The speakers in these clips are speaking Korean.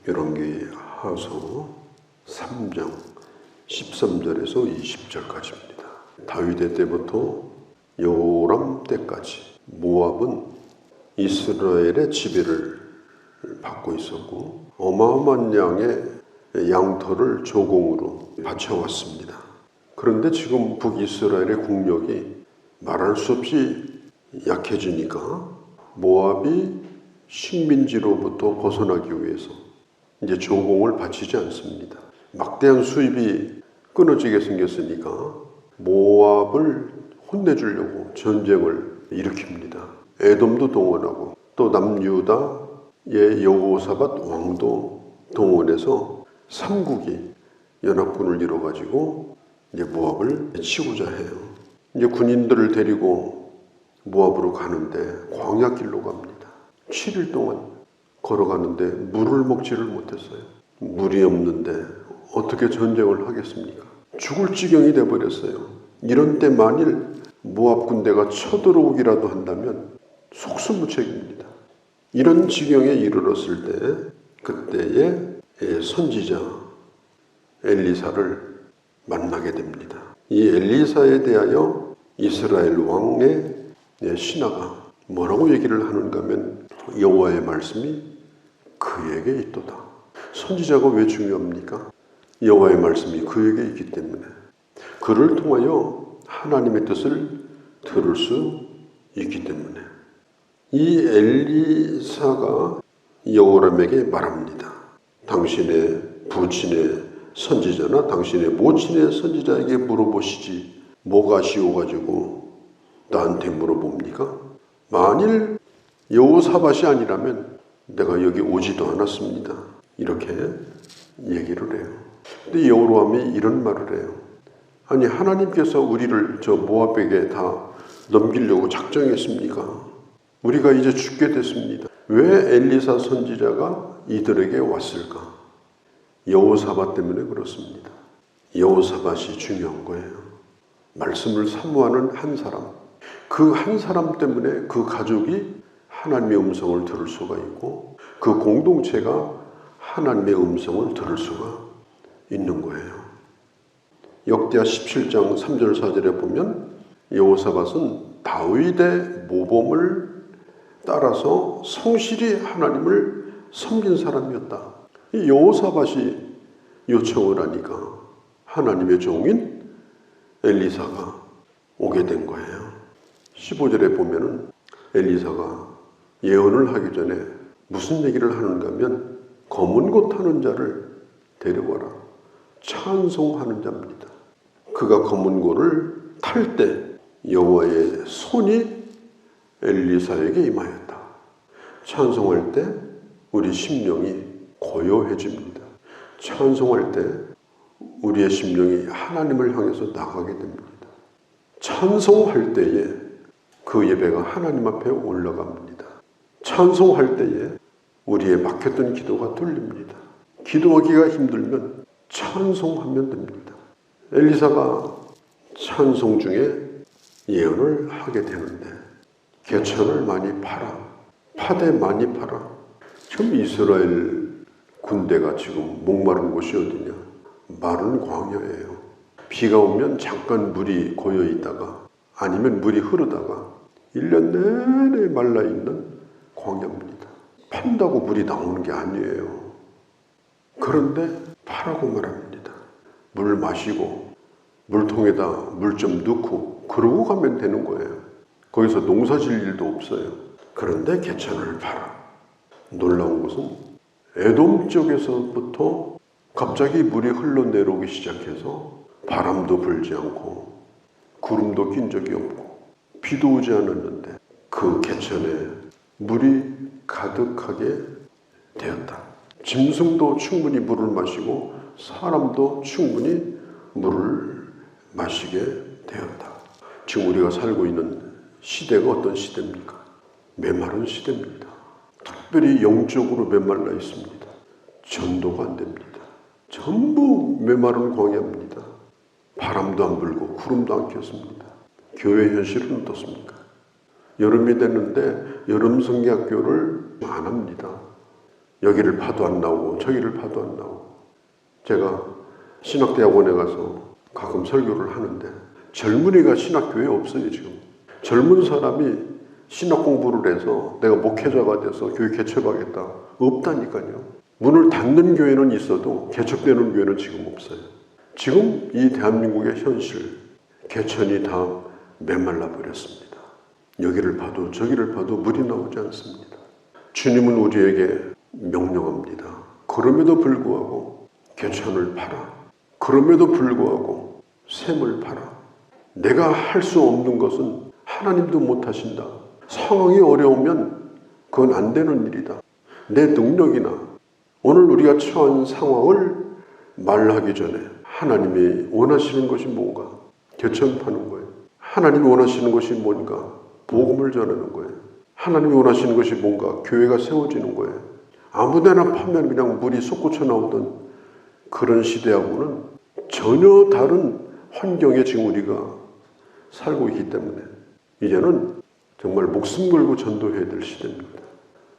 열왕기하서 3장 13절에서 20절까지입니다. 다윗의 때부터 여호람 때까지 모압은 이스라엘의 지배를 받고 있었고 어마어마한 양의 양털을 조공으로 바쳐왔습니다. 그런데 지금 북이스라엘의 국력이 말할 수 없이 약해지니까 모압이 식민지로부터 벗어나기 위해서 이제 조공을 바치지 않습니다. 막대한 수입이 끊어지게 생겼으니까 모압을 혼내주려고 전쟁을 일으킵니다. 에돔도 동원하고 또 남유다의 여호사밧 왕도 동원해서 삼국이 연합군을 이뤄가지고 이제 모압을 치고자 해요. 이제 군인들을 데리고 모압으로 가는데 광야길로 갑니다. 7일 동안 걸어가는데 물을 먹지를 못했어요. 물이 없는데 어떻게 전쟁을 하겠습니까? 죽을 지경이 돼버렸어요. 이런 때 만일 모압 군대가 쳐들어오기라도 한다면 속수무책입니다. 이런 지경에 이르렀을 때 그때의 선지자 엘리사를 만나게 됩니다. 이 엘리사에 대하여 이스라엘 왕의 신하가 뭐라고 얘기를 하는가 하면 여호와의 말씀이 그에게 있도다. 선지자가 왜 중요합니까? 여호와의 말씀이 그에게 있기 때문에 그를 통하여 하나님의 뜻을 들을 수 있기 때문에 이 엘리사가 여호람에게 말합니다. 당신의 부친의 선지자나 당신의 모친의 선지자에게 물어보시지 뭐가 쉬워가지고 나한테 물어봅니까? 만일 여호사밧이 아니라면 내가 여기 오지도 않았습니다. 이렇게 얘기를 해요. 근데 여호람이 이런 말을 해요. 아니 하나님께서 우리를 저 모압에게 다 넘기려고 작정했습니까? 우리가 이제 죽게 됐습니다. 왜 엘리사 선지자가 이들에게 왔을까? 여호사밧 때문에 그렇습니다. 여호사밧이 중요한 거예요. 말씀을 사모하는 한 사람, 그 한 사람 때문에 그 가족이 하나님의 음성을 들을 수가 있고 그 공동체가 하나님의 음성을 들을 수가 있는 거예요. 역대하 17장 3절 4절에 보면 여호사밧은 다윗의 모범을 따라서 성실히 하나님을 섬긴 사람이었다. 이 여호사밧이 요청을 하니까 하나님의 종인 엘리사가 오게 된 거예요. 15절에 보면은 엘리사가 예언을 하기 전에 무슨 얘기를 하는가 하면 검은 고 타는 자를 데려와라. 찬송하는 자입니다. 그가 검은 고를 탈 때 여호와의 손이 엘리사에게 임하였다. 찬송할 때 우리 심령이 고요해집니다. 찬송할 때 우리의 심령이 하나님을 향해서 나가게 됩니다. 찬송할 때에 그 예배가 하나님 앞에 올라갑니다. 찬송할 때에 우리의 막혔던 기도가 뚫립니다. 기도하기가 힘들면 찬송하면 됩니다. 엘리사가 찬송 중에 예언을 하게 되는데 개천을 많이 팔아, 파대 많이 팔아. 지금 이스라엘 군대가 지금 목마른 곳이 어디냐? 마른 광야예요. 비가 오면 잠깐 물이 고여 있다가 아니면 물이 흐르다가 1년 내내 말라있는 광야입니다. 판다고 물이 나오는 게 아니에요. 그런데 파라고 말합니다. 물 마시고 물통에다 물 좀 넣고 그러고 가면 되는 거예요. 거기서 농사 질 일도 없어요. 그런데 개천을 팔아. 놀라운 것은 에돔 쪽에서부터 갑자기 물이 흘러내려오기 시작해서 바람도 불지 않고 구름도 낀 적이 없고 비도 오지 않았는데 그 개천에 물이 가득하게 되었다. 짐승도 충분히 물을 마시고 사람도 충분히 물을 마시게 되었다. 지금 우리가 살고 있는 시대가 어떤 시대입니까? 메마른 시대입니다. 특별히 영적으로 메말라 있습니다. 전도가 안 됩니다. 전부 메마른 광야입니다. 바람도 안 불고 구름도 안 꼈습니다. 교회 현실은 어떻습니까? 여름이 됐는데 여름 성경학교를 안 합니다. 여기를 봐도 안 나오고 저기를 봐도 안 나오고. 제가 신학대학원에 가서 가끔 설교를 하는데 젊은이가 신학교에 없어요. 지금 젊은 사람이 신학 공부를 해서 내가 목회자가 돼서 교회 개척하겠다 없다니까요. 문을 닫는 교회는 있어도 개척되는 교회는 지금 없어요. 지금 이 대한민국의 현실, 개천이 다 메말라 버렸습니다. 여기를 봐도 저기를 봐도 물이 나오지 않습니다. 주님은 우리에게 명령합니다. 그럼에도 불구하고 개천을 팔아. 그럼에도 불구하고 샘을 팔아. 내가 할 수 없는 것은 하나님도 못하신다. 상황이 어려우면 그건 안 되는 일이다. 내 능력이나 오늘 우리가 처한 상황을 말하기 전에 하나님이 원하시는 것이 뭔가? 개천 파는 거예요. 하나님이 원하시는 것이 뭔가? 복음을 전하는 거예요. 하나님이 원하시는 것이 뭔가? 교회가 세워지는 거예요. 아무데나 파면 그냥 물이 솟구쳐 나오던 그런 시대하고는 전혀 다른 환경에 지금 우리가 살고 있기 때문에 이제는 정말 목숨 걸고 전도해야 될 시대입니다.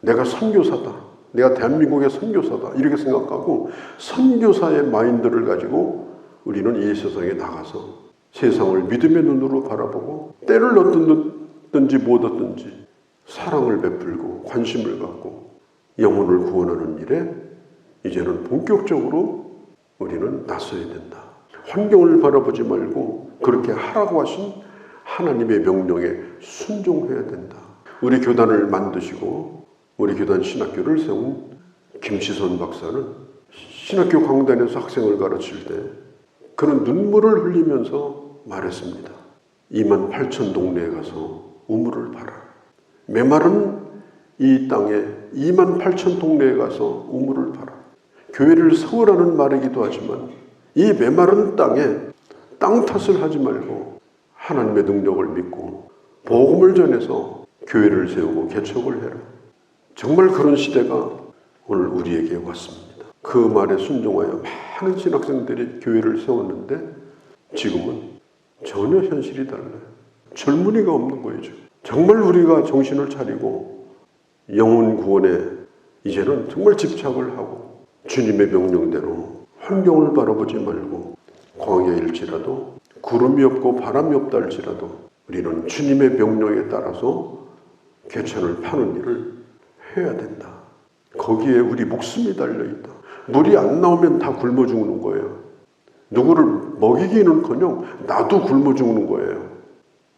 내가 선교사다. 내가 대한민국의 선교사다. 이렇게 생각하고 선교사의 마인드를 가지고 우리는 이 세상에 나가서 세상을 믿음의 눈으로 바라보고 때를 얻든지 못 얻든지 사랑을 베풀고 관심을 갖고 영혼을 구원하는 일에 이제는 본격적으로 우리는 나서야 된다. 환경을 바라보지 말고 그렇게 하라고 하신 하나님의 명령에 순종해야 된다. 우리 교단을 만드시고 우리 교단 신학교를 세운 김시선 박사는 신학교 강단에서 학생을 가르칠 때 그는 눈물을 흘리면서 말했습니다. 28,000 동네에 가서 우물을 팔아. 메마른 이 땅에 28,000 동네에 가서 우물을 팔아. 교회를 세우라는 말이기도 하지만 이 메마른 땅에 땅 탓을 하지 말고 하나님의 능력을 믿고 복음을 전해서 교회를 세우고 개척을 해라. 정말 그런 시대가 오늘 우리에게 왔습니다. 그 말에 순종하여 많은 신학생들이 교회를 세웠는데 지금은 전혀 현실이 달라요. 젊은이가 없는 거예요. 정말 우리가 정신을 차리고 영혼 구원에 이제는 정말 집착을 하고 주님의 명령대로 환경을 바라보지 말고 광야일지라도 구름이 없고 바람이 없다 할지라도 우리는 주님의 명령에 따라서 개천을 파는 일을 해야 된다. 거기에 우리 목숨이 달려있다. 물이 안 나오면 다 굶어 죽는 거예요. 누구를 먹이기는커녕 나도 굶어 죽는 거예요.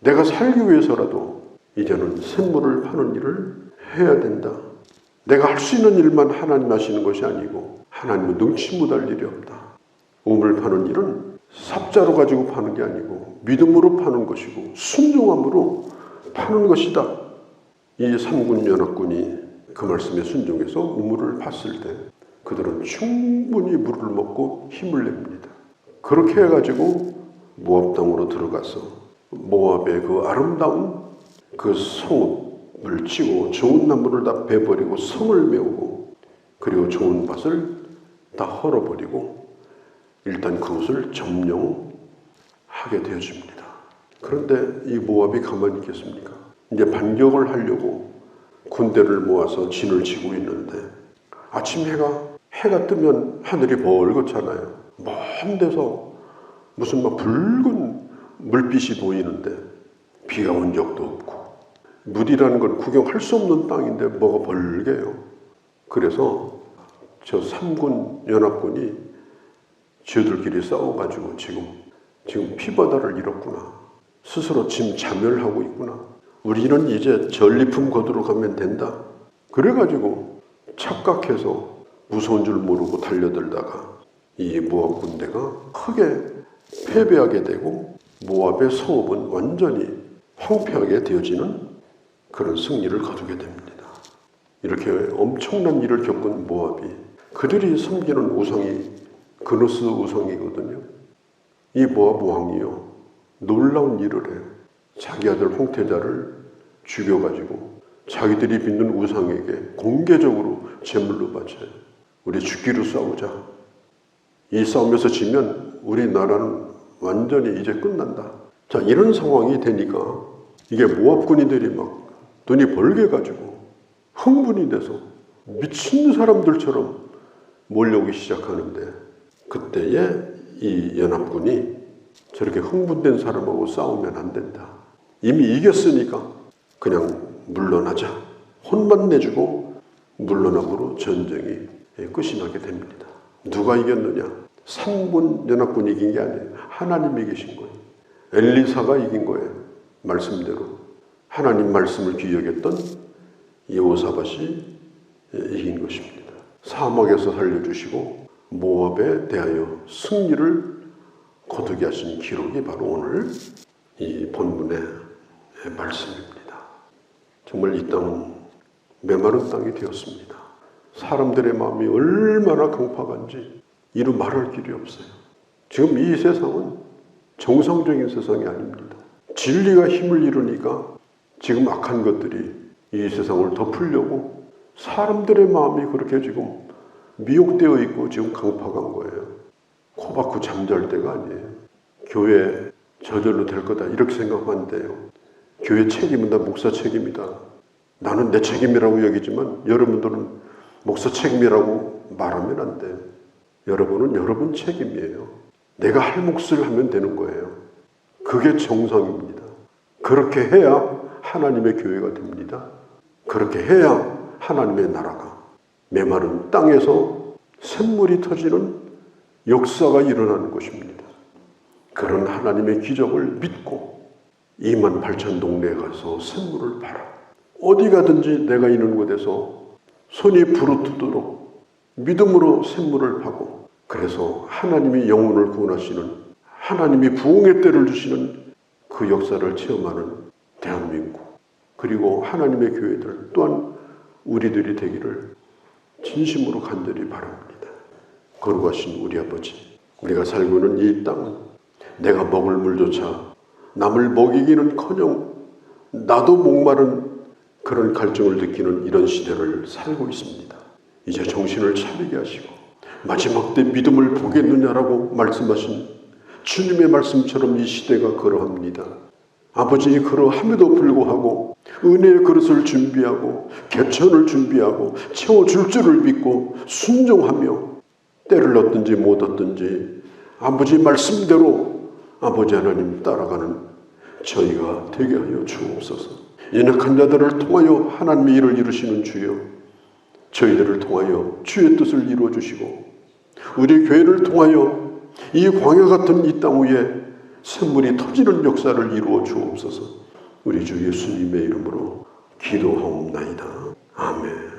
내가 살기 위해서라도 이제는 샘물을 파는 일을 해야 된다. 내가 할 수 있는 일만 하나님 하시는 것이 아니고 하나님은 능치 못할 일이 없다. 우물 파는 일은 삽자로 가지고 파는 게 아니고 믿음으로 파는 것이고 순종함으로 파는 것이다. 이 삼군연합군이 그 말씀에 순종해서 우물을 팠을 때 그들은 충분히 물을 먹고 힘을 냅니다. 그렇게 해가지고 모압 땅으로 들어가서 모압의 그 아름다운 그 성읍을 치고 좋은 나무를 다 베버리고 성을 메우고 그리고 좋은 밭을 다 헐어버리고 일단 그것을 점령하게 되어집니다. 그런데 이 모압이 가만히 있겠습니까? 이제 반격을 하려고 군대를 모아서 진을 치고 있는데 아침 해가 뜨면 하늘이 벌겋잖아요. 먼 데서 무슨 막 붉은 물빛이 보이는데 비가 온 적도 없고 물이라는 건 구경할 수 없는 땅인데 뭐가 벌게요. 그래서 저 삼군 연합군이 저들끼리 싸워가지고 지금 피바다를 잃었구나. 스스로 짐 자멸하고 있구나. 우리는 이제 전리품 거두러 가면 된다. 그래가지고 착각해서 무서운 줄 모르고 달려들다가 이 모압 군대가 크게 패배하게 되고 모압의 성읍은 완전히 황폐하게 되어지는 그런 승리를 거두게 됩니다. 이렇게 엄청난 일을 겪은 모압이 그들이 섬기는 우상이 그노스 우상이거든요. 이 모압 왕이요 놀라운 일을 해요. 자기 아들 홍태자를 죽여가지고 자기들이 믿는 우상에게 공개적으로 제물로 바쳐요. 우리 죽기로 싸우자. 이 싸움에서 지면 우리나라는 완전히 이제 끝난다. 자, 이런 상황이 되니까 이게 모압 군인들이 막 돈이 벌게 가지고 흥분이 돼서 미친 사람들처럼 몰려오기 시작하는데, 그때에 이 연합군이 저렇게 흥분된 사람하고 싸우면 안 된다. 이미 이겼으니까 그냥 물러나자. 혼만 내주고 물러남으로 전쟁이 끝이 나게 됩니다. 누가 이겼느냐? 3군 연합군이 이긴 게 아니에요. 하나님이 이기신 거예요. 엘리사가 이긴 거예요. 말씀대로. 하나님 말씀을 귀여겼던 여호사밧이 이긴 것입니다. 사막에서 살려주시고 모압에 대하여 승리를 거두게 하신 기록이 바로 오늘 이 본문의 말씀입니다. 정말 이 땅은 메마른 땅이 되었습니다. 사람들의 마음이 얼마나 강팍한지 이루 말할 길이 없어요. 지금 이 세상은 정상적인 세상이 아닙니다. 진리가 힘을 잃으니까 지금 악한 것들이 이 세상을 덮으려고 사람들의 마음이 그렇게 지금 미혹되어 있고 지금 강팍한 거예요. 코 박고 잠잘 때가 아니에요. 교회 저절로 될 거다 이렇게 생각하면 안 돼요. 교회 책임은 다 목사 책임이다. 나는 내 책임이라고 여기지만 여러분들은 목사 책임이라고 말하면 안 돼요. 여러분은 여러분 책임이에요. 내가 할 몫을 하면 되는 거예요. 그게 정상입니다. 그렇게 해야 하나님의 교회가 됩니다. 그렇게 해야 하나님의 나라가 메마른 땅에서 샘물이 터지는 역사가 일어나는 것입니다. 그런 하나님의 기적을 믿고 28,000 동네에 가서 샘물을 팔아. 어디 가든지 내가 있는 곳에서 손이 부르트도록 믿음으로 샘물을 파고, 그래서 하나님이 영혼을 구원하시는, 하나님이 부흥의 때를 주시는 그 역사를 체험하는 대한민국, 그리고 하나님의 교회들 또한 우리들이 되기를 진심으로 간절히 바랍니다. 거룩하신 우리 아버지, 우리가 살고 있는 이 땅은 내가 먹을 물조차 남을 먹이기는커녕 나도 목마른 그런 갈증을 느끼는 이런 시대를 살고 있습니다. 이제 정신을 차리게 하시고 마지막 때 믿음을 보겠느냐라고 말씀하신 주님의 말씀처럼 이 시대가 그러합니다. 아버지, 그러함에도 불구하고 은혜의 그릇을 준비하고 개천을 준비하고 채워줄 줄을 믿고 순종하며 때를 얻든지 못 얻든지 아버지 말씀대로 아버지 하나님 따라가는 저희가 되게 하여 주옵소서. 연약한 자들을 통하여 하나님의 일을 이루시는 주여, 저희들을 통하여 주의 뜻을 이루어 주시고 우리 교회를 통하여 이 광야 같은 이 땅 위에 샘물이 터지는 역사를 이루어 주옵소서. 우리 주 예수님의 이름으로 기도하옵나이다. 아멘.